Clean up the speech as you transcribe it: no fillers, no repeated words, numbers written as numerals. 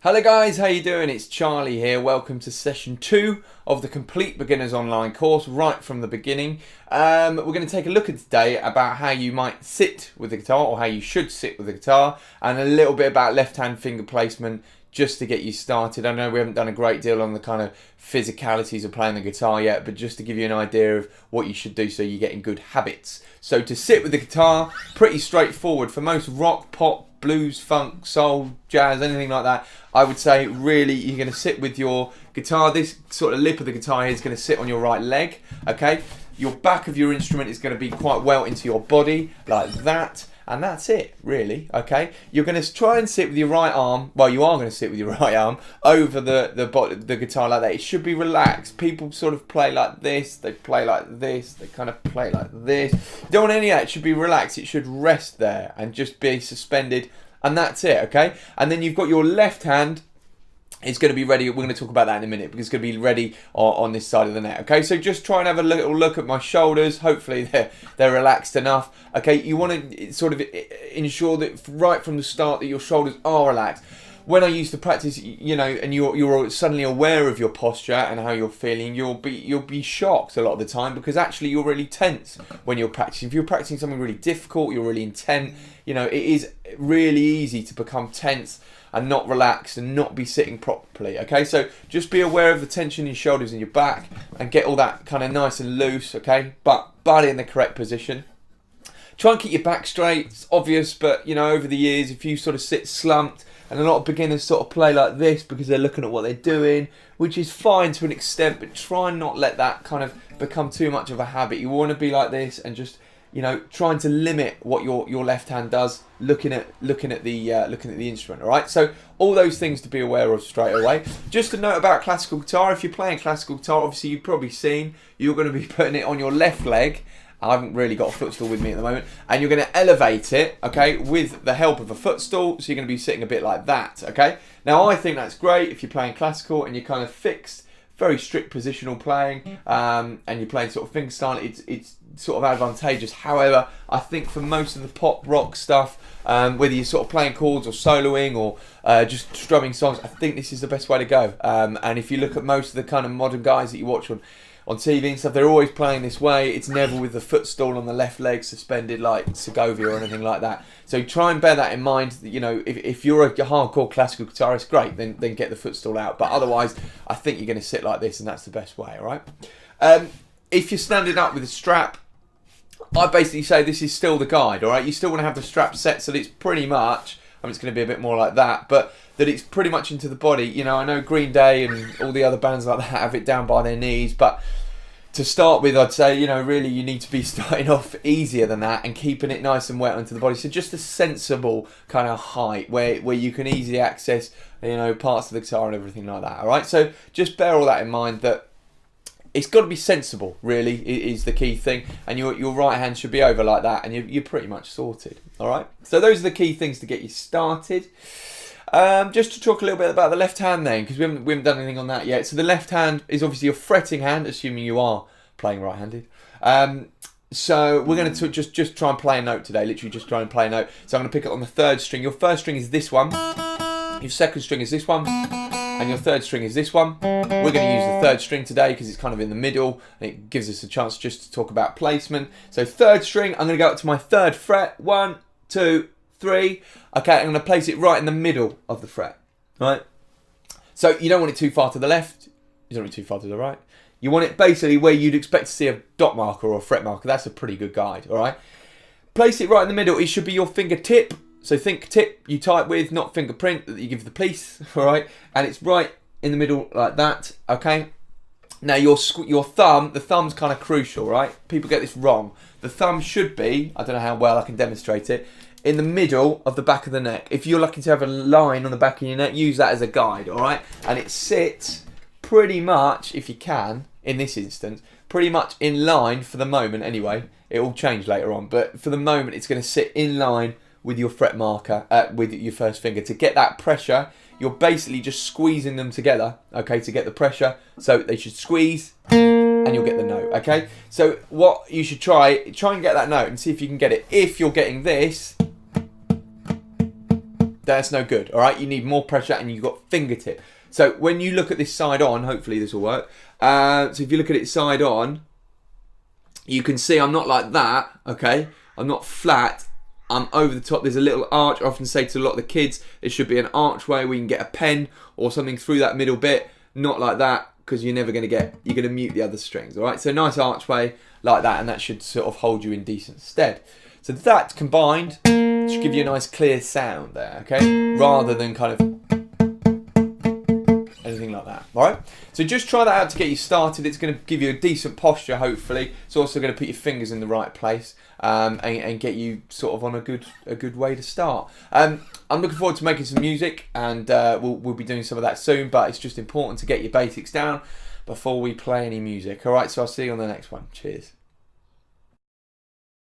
Hello guys, how you doing? It's Charlie here. Welcome to session 2 of the Complete Beginners Online course, right from the beginning. We're going to take a look at today about how you might sit with the guitar, or how you should sit with the guitar, and a little bit about left-hand finger placement just to get you started. I know we haven't done a great deal on the kind of physicalities of playing the guitar yet, but just to give you an idea of what you should do so you get in good habits. So to sit with the guitar, pretty straightforward. For most rock, pop, blues, funk, soul, jazz, anything like that, I would say really you're going to sit with your guitar. This sort of lip of the guitar here is going to sit on your right leg, okay? Your back of your instrument is going to be quite well into your body, like that. And that's it, really, okay? You're going to try and sit with your right arm, well, you are going to sit with your right arm over the guitar like that. It should be relaxed. People sort of play like this, they play like this, they kind of play like this. You don't want any of that. It should be relaxed. It should rest there and just be suspended, and that's it, okay? And then you've got your left hand. It's going to be ready. We're going to talk about that in a minute because it's going to be ready on this side of the net. Okay, so just try and have a little look at my shoulders. Hopefully they're relaxed enough. Okay, you want to sort of ensure that right from the start that your shoulders are relaxed. When I used to practice, you know, and you're suddenly aware of your posture and how you're feeling, you'll be shocked a lot of the time because actually you're really tense when you're practicing. If you're practicing something really difficult, you're really intent. You know, it is really easy to become tense and not relaxed and not be sitting properly, okay? So just be aware of the tension in your shoulders and your back and get all that kind of nice and loose, okay? But body in the correct position. Try and keep your back straight. It's obvious, but you know, over the years, if you sort of sit slumped, and a lot of beginners sort of play like this because they're looking at what they're doing, which is fine to an extent, but try and not let that kind of become too much of a habit. You want to be like this and just, you know, trying to limit what your left hand does, looking at the instrument. All right, so all those things to be aware of straight away. Just a note about classical guitar: if you're playing classical guitar, obviously you've probably seen you're going to be putting it on your left leg. I haven't really got a footstool with me at the moment, and you're going to elevate it, okay, with the help of a footstool. So you're going to be sitting a bit like that, okay. Now I think that's great if you're playing classical and you're kind of fixed, very strict positional playing, and you're playing sort of fingerstyle. It's sort of advantageous. However, I think for most of the pop rock stuff, whether you're sort of playing chords or soloing or just strumming songs, I think this is the best way to go. And if you look at most of the kind of modern guys that you watch on TV and stuff, they're always playing this way. It's never with the footstool on the left leg suspended like Segovia or anything like that. So try and bear that in mind. You know, if you're a hardcore classical guitarist, great, then get the footstool out. But otherwise, I think you're going to sit like this, and that's the best way. All right. If you're standing up with a strap, I basically say this is still the guide. All right. You still want to have the strap set so that it's pretty much. I mean, it's going to be a bit more like that, but that it's pretty much into the body. You know, I know Green Day and all the other bands like that have it down by their knees, but to start with, I'd say, you know, really you need to be starting off easier than that and keeping it nice and wet onto the body. So just a sensible kind of height where you can easily access, you know, parts of the guitar and everything like that. All right, so just bear all that in mind, that it's got to be sensible, really, is the key thing. And your right hand should be over like that, and you're pretty much sorted. All right. So those are the key things to get you started. Just to talk a little bit about the left hand then, because we haven't done anything on that yet. So the left hand is obviously your fretting hand, assuming you are playing right-handed. So we're going to just try and play a note today. Literally just try and play a note. So I'm going to pick it on the third string. Your first string is this one. Your second string is this one. And your third string is this one. We're going to use the third string today because it's kind of in the middle and it gives us a chance just to talk about placement. So third string, I'm going to go up to my third fret. 1, 2, 3. Okay, I'm going to place it right in the middle of the fret. Right? So you don't want it too far to the left. You don't want it too far to the right. You want it basically where you'd expect to see a dot marker or a fret marker. That's a pretty good guide, all right? Place it right in the middle. It should be your fingertip. So think tip you type with, not fingerprint that you give the police, all right? And it's right in the middle like that, okay? Now your thumb, the thumb's kind of crucial, right? People get this wrong. The thumb should be, I don't know how well I can demonstrate it, in the middle of the back of the neck. If you're lucky to have a line on the back of your neck, use that as a guide, all right? And it sits pretty much, if you can, in this instance, pretty much in line for the moment anyway. It will change later on, but for the moment it's going to sit in line with your fret marker, with your first finger. To get that pressure, you're basically just squeezing them together, okay, to get the pressure. So they should squeeze and you'll get the note, okay? So what you should try and get that note and see if you can get it. If you're getting this, That's no good, all right? You need more pressure and you've got fingertip. So when you look at this side on, hopefully this will work. So if you look at it side on, you can see I'm not like that, okay? I'm not flat. I'm over the top. There's a little arch. I often say to a lot of the kids, it should be an archway where you can get a pen or something through that middle bit. Not like that, because you're never going to you're going to mute the other strings, all right? So nice archway like that, and that should sort of hold you in decent stead. So that combined should give you a nice clear sound there, okay? Rather than kind of anything like that, all right? So just try that out to get you started. It's going to give you a decent posture, hopefully. It's also going to put your fingers in the right place and get you sort of on a good way to start. I'm looking forward to making some music, and we'll be doing some of that soon, but it's just important to get your basics down before we play any music. All right, so I'll see you on the next one. Cheers.